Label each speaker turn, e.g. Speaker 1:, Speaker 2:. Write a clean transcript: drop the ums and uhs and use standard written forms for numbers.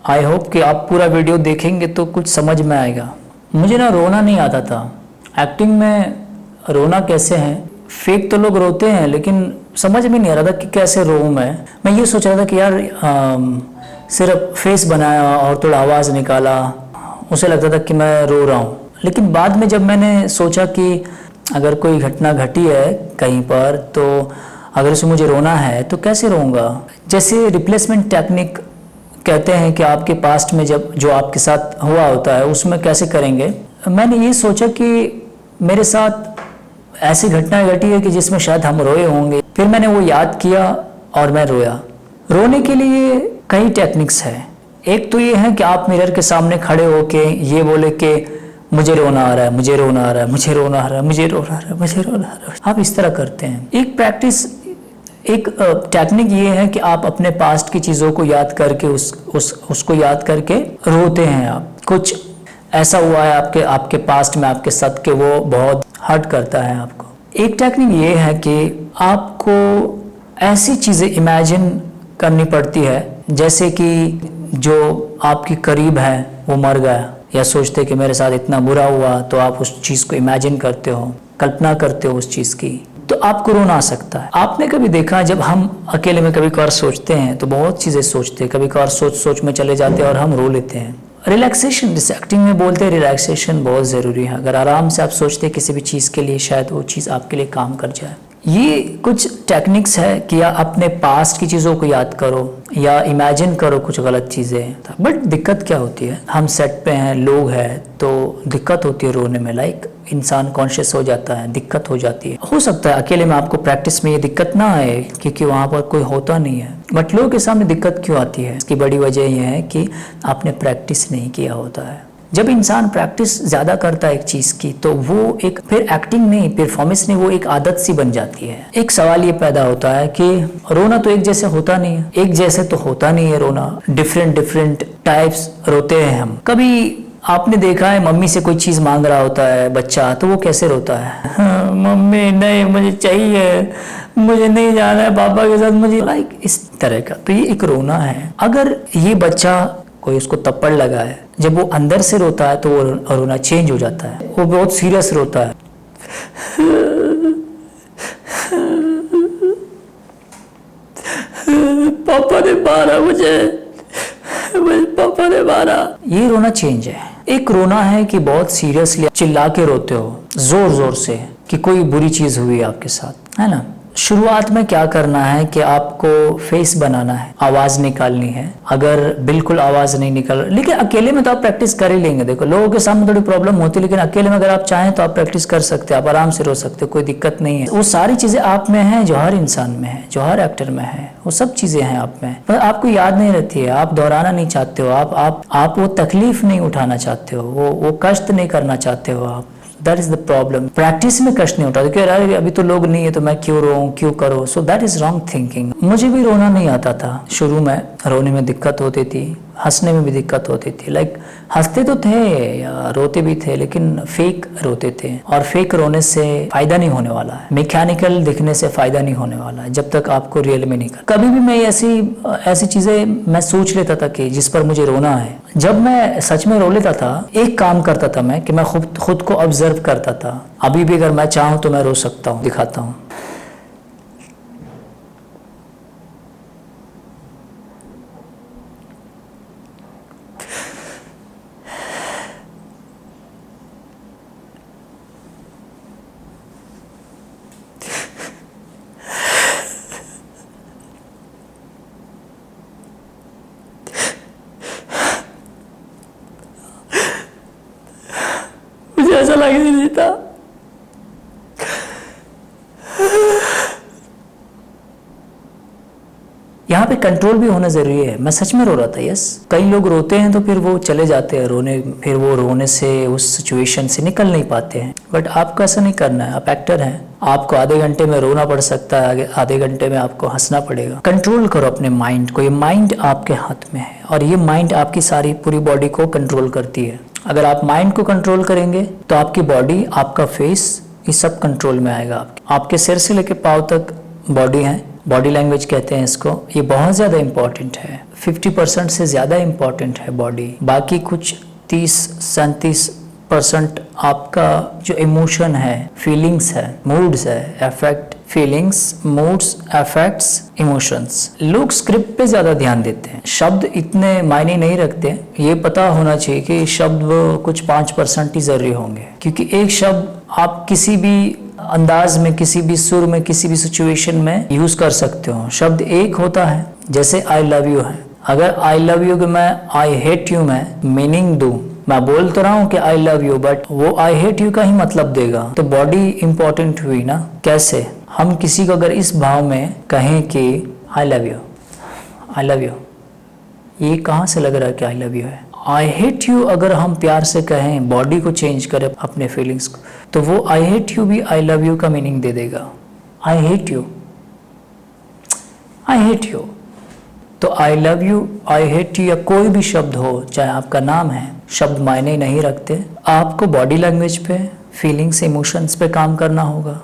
Speaker 1: I hope कि आप पूरा वीडियो देखेंगे तो कुछ समझ में आएगा। मुझे ना रोना नहीं आता था। एक्टिंग में रोना कैसे है, फेक तो लोग रोते हैं लेकिन समझ में नहीं आ रहा था कि कैसे रोऊं मैं ये सोच रहा था कि यार सिर्फ फेस बनाया और थोड़ा आवाज़ निकाला, उसे लगता था कि मैं रो रहा हूँ। लेकिन बाद में जब मैंने सोचा कि अगर कोई घटना घटी है कहीं पर तो अगर उसमें मुझे रोना है तो कैसे रोऊंगा। जैसे रिप्लेसमेंट टेक्निक कहते हैं कि आपके पास्ट में जब जो आपके साथ हुआ होता है उसमें कैसे करेंगे। मैंने ये सोचा कि मेरे साथ ऐसी घटना घटी है कि जिसमें शायद हम रोए होंगे। फिर मैंने वो याद किया और मैं रोया। रोने के लिए कई टेक्निक्स है। एक तो ये है कि आप मिरर के सामने खड़े होके ये बोले कि मुझे रोना आ रहा है, मुझे रोना आ रहा है, मुझे रोना आ रहा है, मुझे रोना आ रहा है, मुझे रोना आ रहा है। आप इस तरह करते हैं। एक टेक्निक ये है कि आप अपने पास्ट की चीज़ों को याद करके उसको याद करके रोते हैं। आप कुछ ऐसा हुआ है आपके पास्ट में आपके साथ के वो बहुत हर्ट करता है आपको। एक टेक्निक ये है कि आपको ऐसी चीज़ें इमेजिन करनी पड़ती है जैसे कि जो आपके करीब है वो मर गया, या सोचते कि मेरे साथ इतना बुरा हुआ, तो आप उस चीज़ को इमेजिन करते हो, कल्पना करते हो उस चीज़ की, तो आपको रोना आ सकता है। आपने कभी देखा जब हम अकेले में कभी कभार सोचते हैं तो बहुत चीज़ें सोचते हैं, कभी कभार सोच में चले जाते हैं और हम रो लेते हैं। रिलैक्सेशन, जिसे एक्टिंग में बोलते हैं, रिलैक्सेशन बहुत ज़रूरी है। अगर आराम से आप सोचते हैं किसी भी चीज़ के लिए, शायद वो चीज़ आपके लिए काम कर जाए। ये कुछ टेक्निक्स है कि या अपने पास्ट की चीज़ों को याद करो या इमेजिन करो कुछ गलत चीज़ें। बट दिक्कत क्या होती है, हम सेट पे हैं, लोग हैं, तो दिक्कत होती है रोने में। लाइक इंसान कॉन्शियस हो जाता है, दिक्कत हो जाती है। हो सकता है अकेले में आपको प्रैक्टिस में ये दिक्कत ना आए क्योंकि वहाँ पर कोई होता नहीं है, बट लोगों के सामने दिक्कत क्यों आती है? इसकी बड़ी वजह यह है कि आपने प्रैक्टिस नहीं किया होता है। जब इंसान प्रैक्टिस ज़्यादा करता है एक चीज़ की तो वो एक फिर एक्टिंग नहीं, परफॉर्मेंस नहीं, वो एक आदत सी बन जाती है। एक सवाल ये पैदा होता है कि रोना तो एक जैसे होता नहीं है, एक जैसे तो होता नहीं है रोना। डिफरेंट टाइप्स रोते हैं हम। कभी आपने देखा है मम्मी से कोई चीज़ मांग रहा होता है बच्चा, तो वो कैसे रोता है? हाँ, मम्मी नहीं मुझे चाहिए, मुझे नहीं जाना है पापा के साथ, मुझे लाइक इस तरह का। तो ये एक रोना है। अगर ये बच्चा कोई उसको थप्पड़ लगा है, जब वो अंदर से रोता है तो वो रोना चेंज हो जाता है, वो बहुत सीरियस रोता है। पापा ने मारा मुझे पापा ने मारा। ये रोना चेंज है। एक रोना है कि बहुत सीरियसली चिल्ला के रोते हो जोर से कि कोई बुरी चीज हुई है आपके साथ, है ना। शुरुआत में क्या करना है कि आपको फेस बनाना है, आवाज निकालनी है। अगर बिल्कुल आवाज नहीं निकल, लेकिन अकेले में तो आप प्रैक्टिस कर ही लेंगे। देखो लोगों के सामने थोड़ी प्रॉब्लम होती है, लेकिन अकेले में अगर आप चाहें तो आप प्रैक्टिस कर सकते हैं, आप आराम से रो सकते हो, कोई दिक्कत नहीं है। वो सारी चीजें आप में है जो हर इंसान में है, जो हर एक्टर में है, वो सब चीजें हैं आप में, पर आपको याद नहीं रहती है, आप दोहराना नहीं चाहते हो, आप वो तकलीफ नहीं उठाना चाहते हो, वो कष्ट नहीं करना चाहते हो आप। That is the problem. Practice में कष्ट नहीं उठाते कि अरे अभी तो लोग नहीं है तो मैं क्यों रोऊं, क्यों करो। So that is wrong thinking. मुझे भी रोना नहीं आता था शुरू में, रोने में दिक्कत होती थी, हंसने में भी दिक्कत होती थी। लाइक हंसते तो थे या रोते भी थे, लेकिन फेक रोते थे, और फेक रोने से फायदा नहीं होने वाला है, मैकेनिकल दिखने से फायदा नहीं होने वाला है जब तक आपको रियल में नहीं कर। कभी भी मैं ऐसी चीजें मैं सोच लेता था कि जिस पर मुझे रोना है। जब मैं सच में रो लेता था, एक काम करता था मैं कि मैं खुद को ऑब्जर्व करता था। अभी भी अगर मैं चाहूँ तो मैं रो सकता हूँ, दिखाता हूँ। मुझे ऐसा लग ही नहीं था। यहाँ पे कंट्रोल भी होना जरूरी है। मैं सच में रो रहा था। यस, कई लोग रोते हैं तो फिर वो चले जाते हैं रोने, फिर वो रोने से उस सिचुएशन से निकल नहीं पाते हैं। बट आपको ऐसा नहीं करना है, आप एक्टर हैं। आपको आधे घंटे में रोना पड़ सकता है, आधे घंटे में आपको हंसना पड़ेगा। कंट्रोल करो अपने माइंड को। ये माइंड आपके हाथ में है और ये माइंड आपकी सारी पूरी बॉडी को कंट्रोल करती है। अगर आप माइंड को कंट्रोल करेंगे तो आपकी बॉडी, आपका फेस, ये सब कंट्रोल में आएगा। आपके सिर से लेके पाँव तक बॉडी है, बॉडी लैंग्वेज कहते हैं इसको। ये बहुत ज़्यादा इंपॉर्टेंट है। 50% से ज़्यादा इम्पॉर्टेंट है बॉडी। बाकी कुछ 30-37% आपका जो इमोशन है, फीलिंग्स है, मूड्स है, affect feelings, moods, affects, emotions. लोग स्क्रिप्ट पे ज़्यादा ध्यान देते हैं, शब्द इतने मायने नहीं रखते। ये पता होना चाहिए कि शब्द वो कुछ 5% ही ज़रूरी होंगे, क्योंकि एक शब्द आप किसी भी अंदाज में, किसी भी सुर में, किसी भी सिचुएशन में यूज़ कर सकते हो। शब्द एक होता है, जैसे आई लव यू है। अगर आई लव यू के मैं आई हेट यू में मीनिंग दूं, मैं बोल तो रहा हूँ कि आई लव यू, बट वो आई हेट यू का ही मतलब देगा, तो बॉडी इंपॉर्टेंट हुई ना। कैसे हम किसी को अगर इस भाव में कहें कि आई love you, I love you, ये कहाँ से लग रहा है कि आई लव यू है। आई हेट यू अगर हम प्यार से कहें, बॉडी को चेंज करें अपने फीलिंग्स को, तो वो आई हेट यू भी आई लव यू का मीनिंग दे देगा। I hate you, I hate you. तो I love you, I hate you या कोई भी शब्द हो, चाहे आपका नाम है, शब्द मायने नहीं रखते। आपको बॉडी लैंग्वेज पे, फीलिंग्स, इमोशंस पे काम करना होगा।